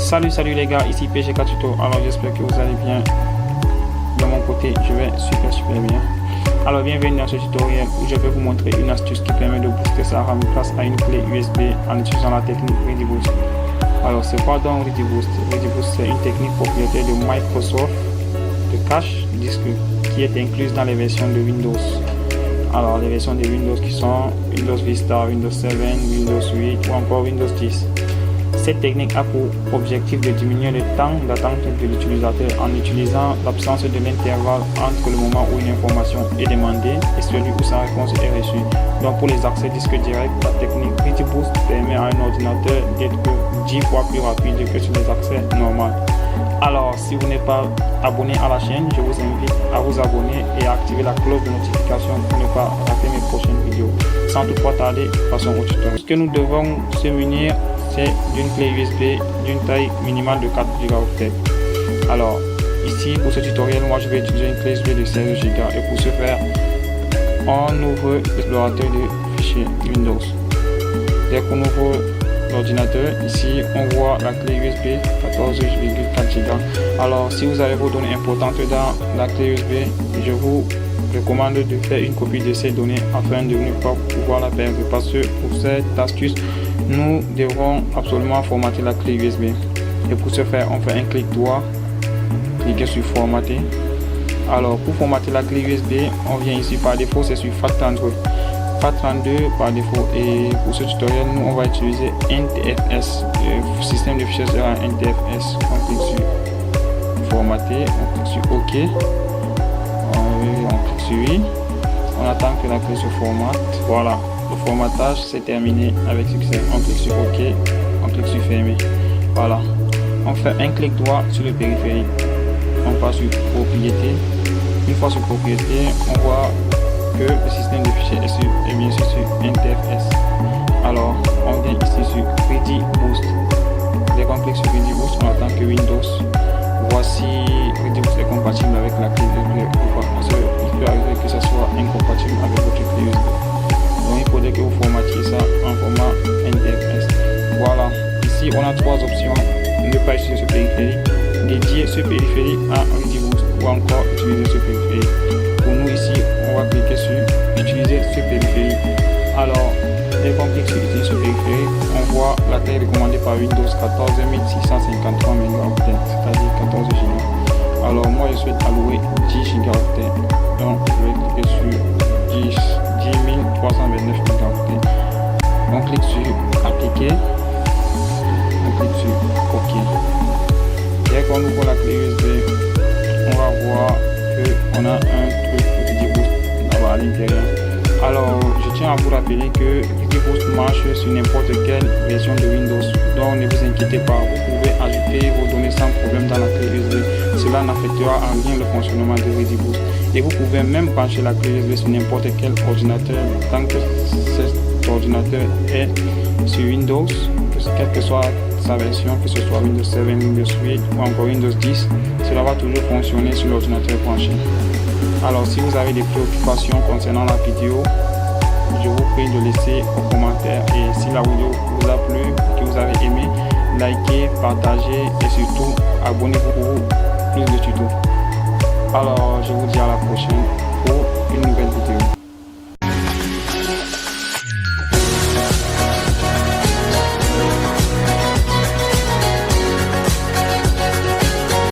Salut les gars, ici PGK Tuto. Alors j'espère que vous allez bien. De mon côté, je vais super bien. Alors bienvenue dans ce tutoriel où je vais vous montrer une astuce qui permet de booster sa RAM grâce à une clé USB en utilisant la technique ReadyBoost. Alors c'est quoi donc ReadyBoost? ReadyBoost, c'est une technique propriétaire de Microsoft de cache disque qui est incluse dans les versions de Windows. Alors les versions de Windows qui sont Windows Vista, Windows 7, Windows 8 ou encore Windows 10. Cette technique a pour objectif de diminuer le temps d'attente de l'utilisateur en utilisant l'absence de l'intervalle entre le moment où une information est demandée et celui où sa réponse est reçue. Donc pour les accès disque direct, la technique ReadyBoost permet à un ordinateur d'être 10 fois plus rapide que sur les accès normaux. Alors si vous n'êtes pas abonné à la chaîne, je vous invite à vous abonner et à activer la cloche de notification pour ne pas rater mes prochaines vidéos. Sans toutefois tarder, passons au tutoriel. Ce que nous devons se munir, c'est d'une clé USB d'une taille minimale de 4 Go. Alors ici pour ce tutoriel, moi je vais utiliser une clé USB de 16 Go et pour ce faire, on ouvre l'explorateur de fichiers Windows. Dès qu'on ouvre l'ordinateur, ici on voit la clé USB 14,4 Go. Alors si vous avez vos données importantes dans la clé USB, je vous recommande de faire une copie de ces données afin de ne pas pouvoir la perdre, parce que pour cette astuce nous devrons absolument formater la clé USB. Et pour ce faire, on fait un clic droit, cliquer sur formater. Alors pour formater la clé USB, on vient ici par défaut, c'est sur FAT32 par défaut. Et pour ce tutoriel, nous on va utiliser NTFS, le système de fichiers sera NTFS. On clique sur formater, on clique sur OK, on clique sur oui, on attend que la clé se formate. Voilà, le formatage c'est terminé avec succès. On clique sur OK, on clique sur fermer. Voilà, on fait un clic droit sur le périphérique, on passe sur propriété. Une fois sur propriété, on voit que le système de fichiers est bien sûr sur NTFS. Alors on vient ici sur ReadyBoost. Dès qu'on clique sur ReadyBoost, on attend que Windows voici ReadyBoost est compatible avec la clé USB ou pas, parce qu'il peut arriver que ce soit incompatible avec votre clé USB. Donc il faudrait que vous formatiez ça en format NTFS. Voilà, ici on a trois options: ne pas utiliser ce périphérique, dédier ce périphérique à ReadyBoost ou encore utiliser ce périphérique. Pour nous ici, on va cliquer sur utiliser ce périphérique. Alors dès qu'on clique sur utiliser ce périphérique, on voit la taille recommandée par Windows 14653 MHz, c'est-à-dire 14 Go. Alors moi je souhaite allouer 10 Go. Donc je vais cliquer sur 10 329 MHz. On clique sur appliquer, on clique sur OK. Dès qu'on ouvre la clé USB, on va voir qu'on a un truc ReadyBoost là-bas à l'intérieur. Alors je tiens à vous rappeler que ReadyBoost marche sur n'importe quelle version de Windows, donc ne vous inquiétez pas, vous pouvez ajouter vos données sans problème dans la clé USB. Cela n'affectera en rien le fonctionnement de ReadyBoost. Et vous pouvez même brancher la clé USB sur n'importe quel ordinateur tant que cet ordinateur est sur Windows, quelle que soit sa version, que ce soit Windows 7, Windows 8 ou encore Windows 10, cela va toujours fonctionner sur l'ordinateur branché. Alors si vous avez des préoccupations concernant la vidéo, je vous prie de laisser vos commentaires, et si la vidéo vous a plu, que vous avez aimé, likez, partagez et surtout abonnez-vous pour plus de tutos. Alors je vous dis à la prochaine pour une nouvelle vidéo.